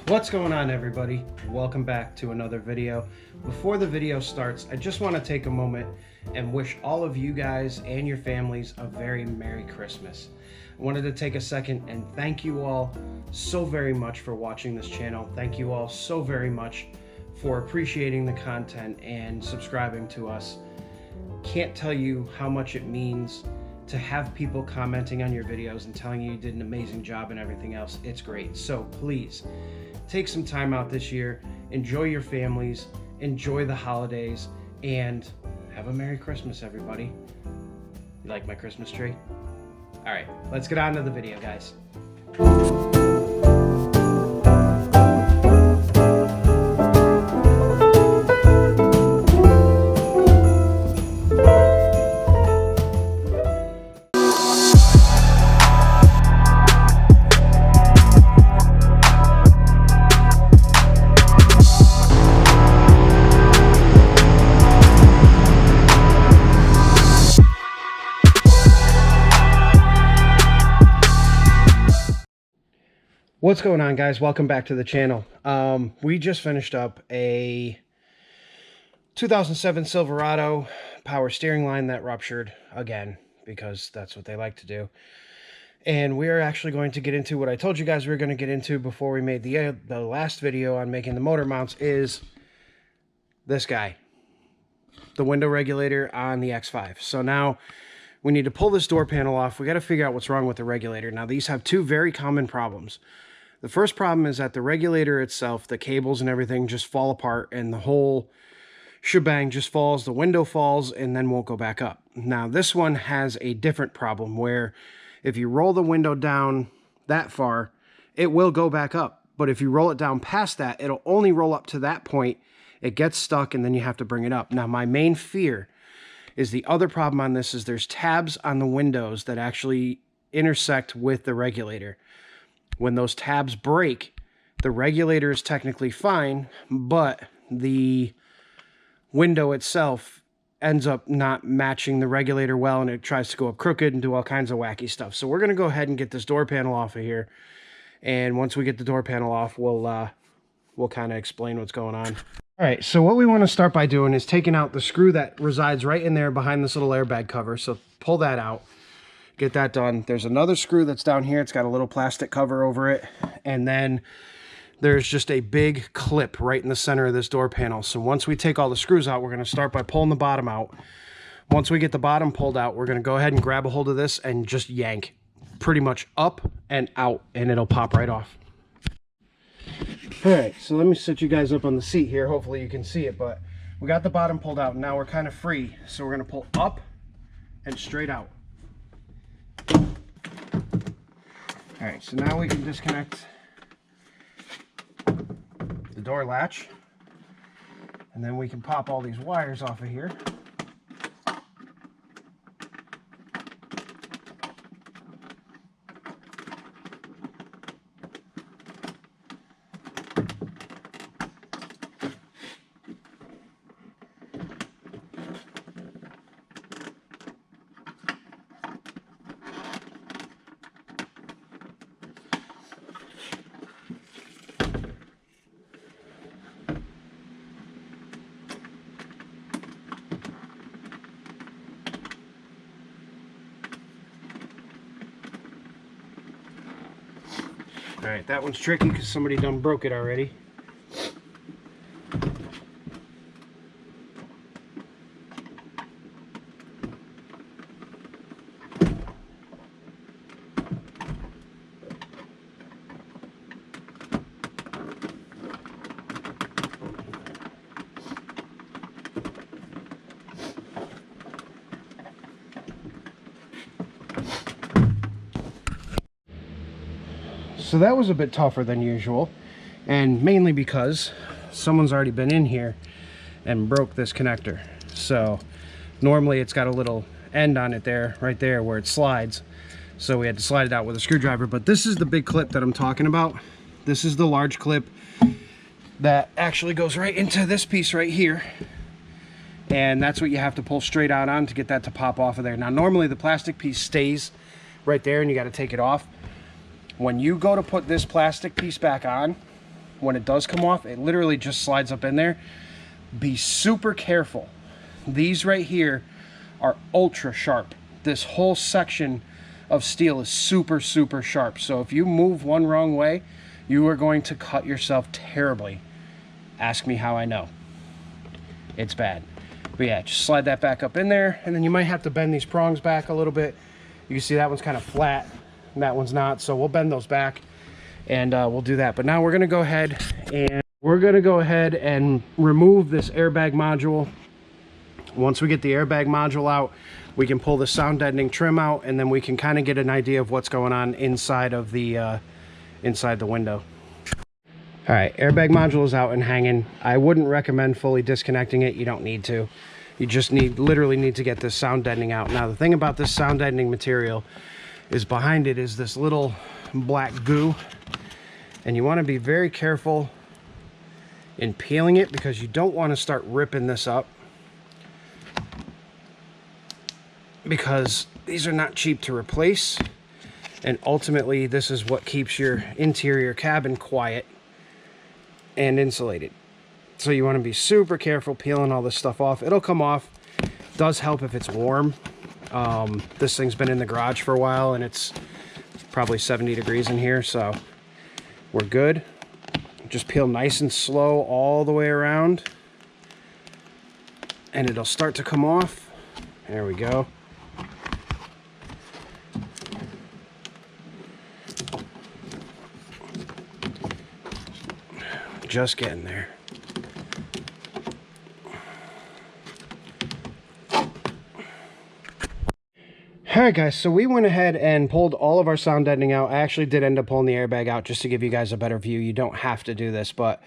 What's going on, everybody? Welcome back to another video. Before the video starts, I just want to take a moment and wish all of you guys and your families a very Merry Christmas. I wanted to take a second and thank you all so very much for watching this channel. Thank you all so very much for appreciating the content and subscribing to us. Can't tell you how much it means to have people commenting on your videos and telling you did an amazing job and everything else. It's great. So please take some time out this year, enjoy your families, enjoy the holidays, and have a Merry Christmas, everybody. You like my Christmas tree? All right, let's get on to the video, guys. What's going on, guys? Welcome back to the channel. We just finished up a 2007 Silverado power steering line that ruptured again, because that's what they like to do. And we're actually going to get into what I told you guys we were going to get into before we made the last video on making the motor mounts, is this guy, the window regulator on the X5. So now we need to pull this door panel off. We got to figure out what's wrong with the regulator. Now, these have two very common problems. The first problem is that the regulator itself, the cables and everything, just fall apart and the whole shebang just falls. The window falls and then won't go back up. Now, this one has a different problem where if you roll the window down that far, it will go back up. But if you roll it down past that, it'll only roll up to that point. It gets stuck and then you have to bring it up. Now, my main fear is the other problem on this is there's tabs on the windows that actually intersect with the regulator. When those tabs break, the regulator is technically fine, but the window itself ends up not matching the regulator well, and it tries to go up crooked and do all kinds of wacky stuff. So we're going to go ahead and get this door panel off of here. And once we get the door panel off, we'll kind of explain what's going on. All right, so what we want to start by doing is taking out the screw that resides right in there behind this little airbag cover. So pull that out. Get that done. There's another screw that's down here. It's got a little plastic cover over it. And then there's just a big clip right in the center of this door panel. So once we take all the screws out, we're going to start by pulling the bottom out. Once we get the bottom pulled out, we're going to go ahead and grab a hold of this and just yank pretty much up and out, and it'll pop right off. All right, so let me set you guys up on the seat here. Hopefully you can see it, but we got the bottom pulled out. Now we're kind of free. So we're going to pull up and straight out. All right, so now we can disconnect the door latch, and then we can pop all these wires off of here. All right, that one's tricky because somebody done broke it already. So that was a bit tougher than usual, and mainly because someone's already been in here and broke this connector. So normally it's got a little end on it there, right there where it slides. So we had to slide it out with a screwdriver, but this is the big clip that I'm talking about. This is the large clip that actually goes right into this piece right here. And that's what you have to pull straight out on to get that to pop off of there. Now, normally the plastic piece stays right there and you got to take it off. When you go to put this plastic piece back on, when it does come off, it literally just slides up in there. Be super careful. These right here are ultra sharp. This whole section of steel is super, super sharp. So if you move one wrong way, you are going to cut yourself terribly. Ask me how I know. It's bad. But yeah, just slide that back up in there, and then you might have to bend these prongs back a little bit. You can see that one's kind of flat and that one's not, so we'll bend those back and we'll do that. But now we're gonna go ahead and remove this airbag module. Once we get the airbag module out, we can pull the sound deadening trim out, and then we can kind of get an idea of what's going on inside of the inside the window. All right, airbag module is out and hanging. I wouldn't recommend fully disconnecting it. You don't need to. You just literally need to get this sound deadening out. Now, the thing about this sound deadening material is behind it is this little black goo, and you want to be very careful in peeling it because you don't want to start ripping this up, because these are not cheap to replace, and ultimately this is what keeps your interior cabin quiet and insulated. So you want to be super careful peeling all this stuff off. It'll come off. Does help if it's warm. This thing's been in the garage for a while, and it's probably 70 degrees in here, so we're good. Just peel nice and slow all the way around, and it'll start to come off. There we go. Just getting there. Alright guys, so we went ahead and pulled all of our sound deadening out. I actually did end up pulling the airbag out just to give you guys a better view. You don't have to do this, but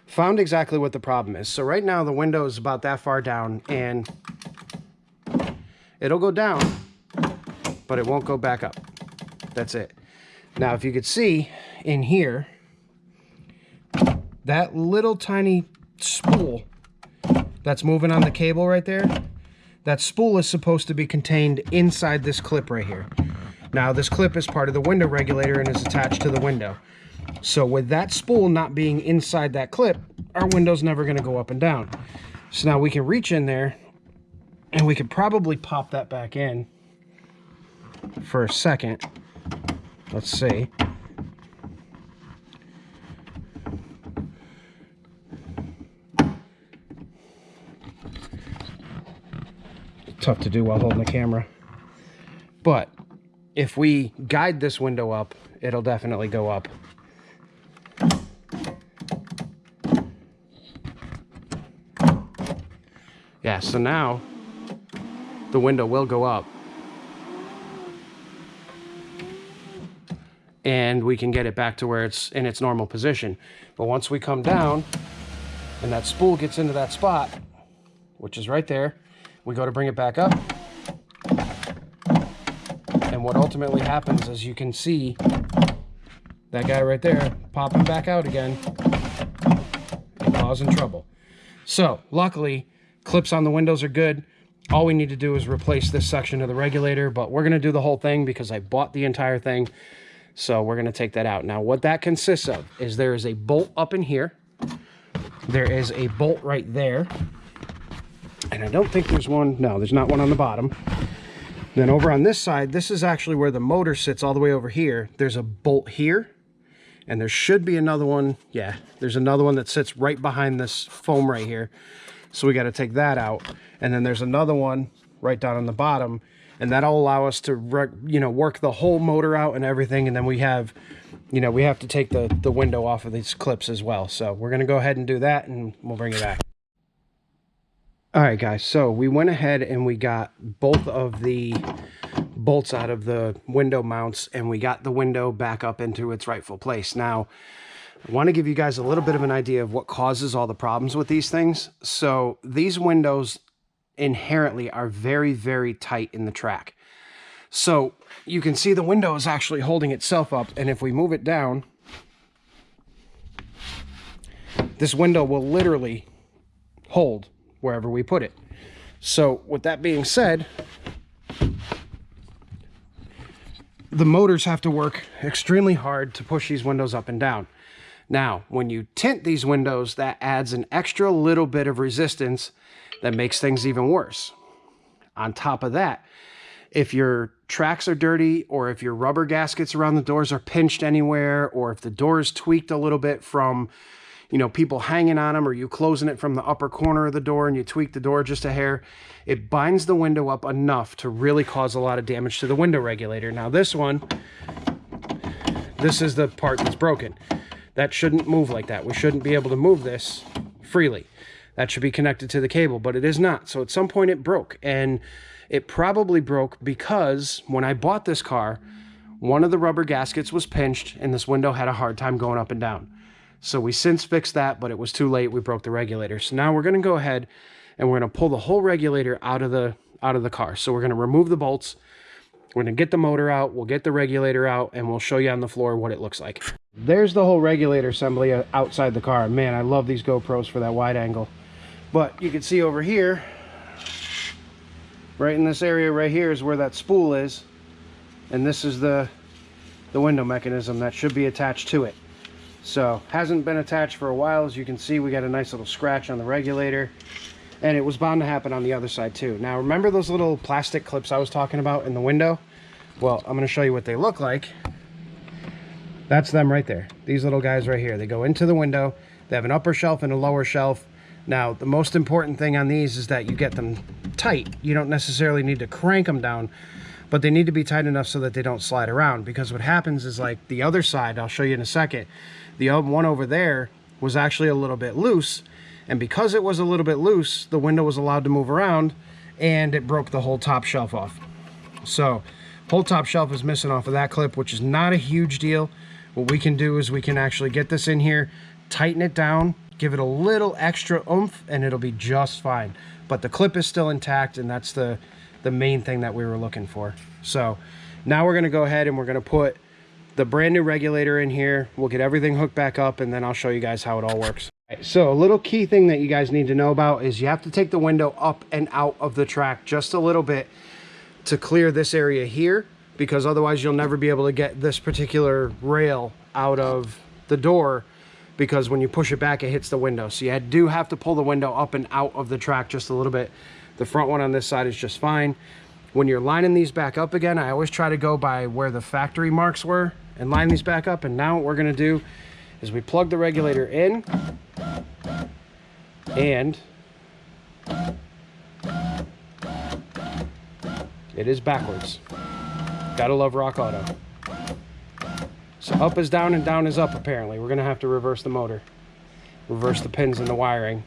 found exactly what the problem is. So right now the window is about that far down, and it'll go down, but it won't go back up. That's it. Now if you could see in here, that little tiny spool that's moving on the cable right there, that spool is supposed to be contained inside this clip right here. Now this clip is part of the window regulator and is attached to the window. So with that spool not being inside that clip, our window's never going to go up and down. So now we can reach in there and we could probably pop that back in for a second. Let's see. Tough to do while holding the camera, but if we guide this window up, it'll definitely go up. Yeah, so now the window will go up, and we can get it back to where it's in its normal position. But once we come down and that spool gets into that spot, which is right there, we go to bring it back up, and what ultimately happens is you can see that guy right there popping back out again and causing trouble. So luckily clips on the windows are good. All we need to do is replace this section of the regulator, but we're going to do the whole thing because I bought the entire thing, so we're going to take that out. Now what that consists of is there is a bolt up in here, there is a bolt right there, and I don't think there's one. No, there's not one on the bottom. Then over on this side, this is actually where the motor sits all the way over here. There's a bolt here, and there should be another one. Yeah, there's another one that sits right behind this foam right here. So we got to take that out. And then there's another one right down on the bottom, and that'll allow us to, work the whole motor out and everything. And then we have, we have to take the window off of these clips as well. So we're going to go ahead and do that, and we'll bring it back. All right, guys, so we went ahead and we got both of the bolts out of the window mounts, and we got the window back up into its rightful place. Now, I want to give you guys a little bit of an idea of what causes all the problems with these things. So these windows inherently are very, very tight in the track. So you can see the window is actually holding itself up, and if we move it down, this window will literally hold wherever we put it. So with that being said, the motors have to work extremely hard to push these windows up and down. Now, when you tint these windows, that adds an extra little bit of resistance that makes things even worse. On top of that, if your tracks are dirty, or if your rubber gaskets around the doors are pinched anywhere, or if the door is tweaked a little bit from, you know, people hanging on them, or you closing it from the upper corner of the door and you tweak the door just a hair, it binds the window up enough to really cause a lot of damage to the window regulator. Now this one, this is the part that's broken. That shouldn't move like that. We shouldn't be able to move this freely. That should be connected to the cable, but it is not. So at some point it broke, and it probably broke because when I bought this car, one of the rubber gaskets was pinched and this window had a hard time going up and down. So we since fixed that, but it was too late. We broke the regulator. So now we're going to go ahead and we're going to pull the whole regulator out of the car. So we're going to remove the bolts. We're going to get the motor out. We'll get the regulator out, and we'll show you on the floor what it looks like. There's the whole regulator assembly outside the car. Man, I love these GoPros for that wide angle. But you can see over here, right in this area right here is where that spool is. And this is the window mechanism that should be attached to it. So, hasn't been attached for a while. As you can see, we got a nice little scratch on the regulator. And it was bound to happen on the other side too. Now, remember those little plastic clips I was talking about in the window? Well, I'm going to show you what they look like. That's them right there. These little guys right here. They go into the window. They have an upper shelf and a lower shelf. Now, the most important thing on these is that you get them tight. You don't necessarily need to crank them down, but they need to be tight enough so that they don't slide around. Because what happens is, like the other side, I'll show you in a second, the one over there was actually a little bit loose. And because it was a little bit loose, the window was allowed to move around, and it broke the whole top shelf off. So, whole top shelf is missing off of that clip, which is not a huge deal. What we can do is we can actually get this in here, tighten it down, give it a little extra oomph, and it'll be just fine. But the clip is still intact, and that's the main thing that we were looking for. So now we're going to go ahead and we're going to put the brand new regulator in here. We'll get everything hooked back up, and then I'll show you guys how it all works. So a little key thing that you guys need to know about is you have to take the window up and out of the track just a little bit to clear this area here, because otherwise you'll never be able to get this particular rail out of the door, because when you push it back, it hits the window. So you do have to pull the window up and out of the track just a little bit. The front one on this side is just fine. When you're lining these back up again, I always try to go by where the factory marks were and line these back up. And now what we're gonna do is we plug the regulator in, and it is backwards. Gotta love Rock Auto. So up is down and down is up, apparently. We're gonna have to reverse the motor, reverse the pins and the wiring.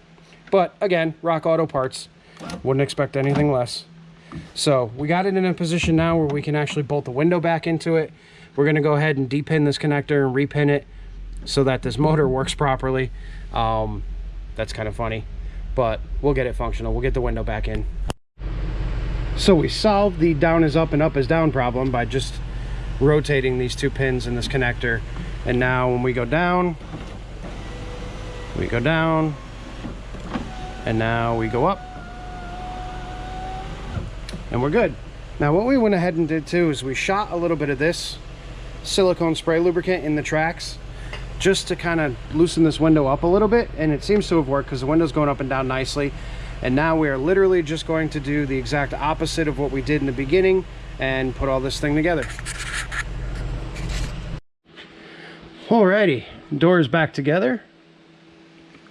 But again, Rock Auto parts, wouldn't expect anything less. So we got it in a position now where we can actually bolt the window back into it. We're gonna go ahead and depin this connector and repin it so that this motor works properly. That's kind of funny, but we'll get it functional. We'll get the window back in. So we solved the down is up and up is down problem by just rotating these two pins in this connector. And now when we go down, and now we go up, and we're good. Now what we went ahead and did too is we shot a little bit of this silicone spray lubricant in the tracks just to kind of loosen this window up a little bit, and it seems to have worked because the window's going up and down nicely. And now we are literally just going to do the exact opposite of what we did in the beginning and put all this thing together. Alrighty, door is back together,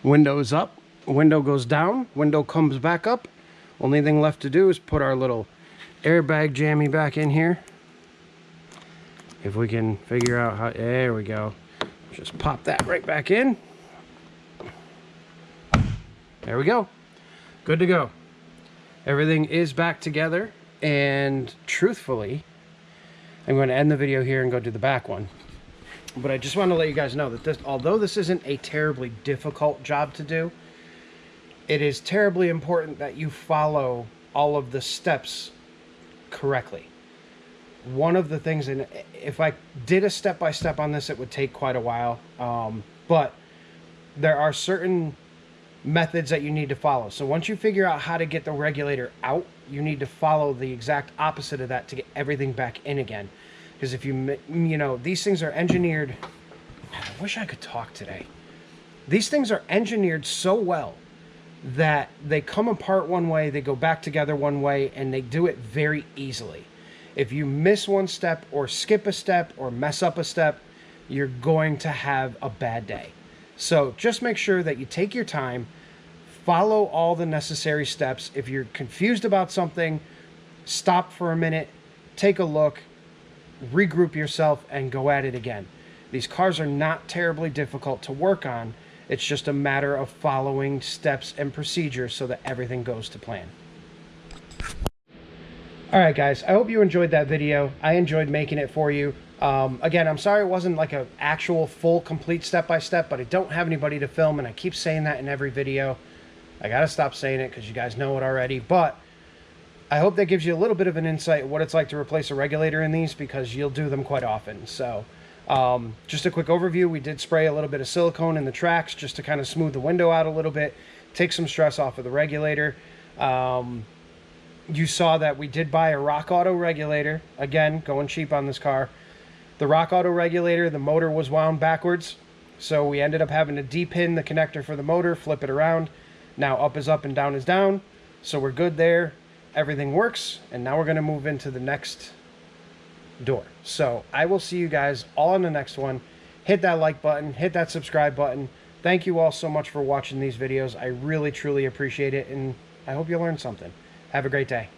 window is up, window goes down, window comes back up. Only thing left to do is put our little airbag jammy back in here. If we can figure out how, there we go. Just pop that right back in. There we go. Good to go. Everything is back together, and truthfully, I'm going to end the video here and go do the back one. But I just want to let you guys know that although this isn't a terribly difficult job to do, it is terribly important that you follow all of the steps correctly. One of the things, and if I did a step-by-step on this, it would take quite a while, but there are certain methods that you need to follow. So once you figure out how to get the regulator out, you need to follow the exact opposite of that to get everything back in again. Because if you know, these things are engineered I wish I could talk today. These things are engineered so well that they come apart one way, they go back together one way, and they do it very easily. If you miss one step or skip a step or mess up a step, you're going to have a bad day. So just make sure that you take your time, follow all the necessary steps. If you're confused about something, stop for a minute, take a look, regroup yourself, and go at it again. These cars are not terribly difficult to work on. It's just a matter of following steps and procedures so that everything goes to plan. All right, guys, I hope you enjoyed that video. I enjoyed making it for you. Again, I'm sorry it wasn't like an actual full complete step-by-step, but I don't have anybody to film, and I keep saying that in every video. I gotta stop saying it because you guys know it already, but I hope that gives you a little bit of an insight of what it's like to replace a regulator in these, because you'll do them quite often. So just a quick overview. We did spray a little bit of silicone in the tracks just to kind of smooth the window out a little bit, take some stress off of the regulator. You saw that we did buy a Rock Auto regulator. Again, going cheap on this car. The Rock Auto regulator, the motor was wound backwards, so we ended up having to de-pin the connector for the motor, flip it around. Now up is up and down is down, so we're good there. Everything works, and now we're going to move into the next door. So I will see you guys all in the next one. Hit that like button, hit that subscribe button. Thank you all so much for watching these videos. I really, truly appreciate it, and I hope you learned something. Have a great day.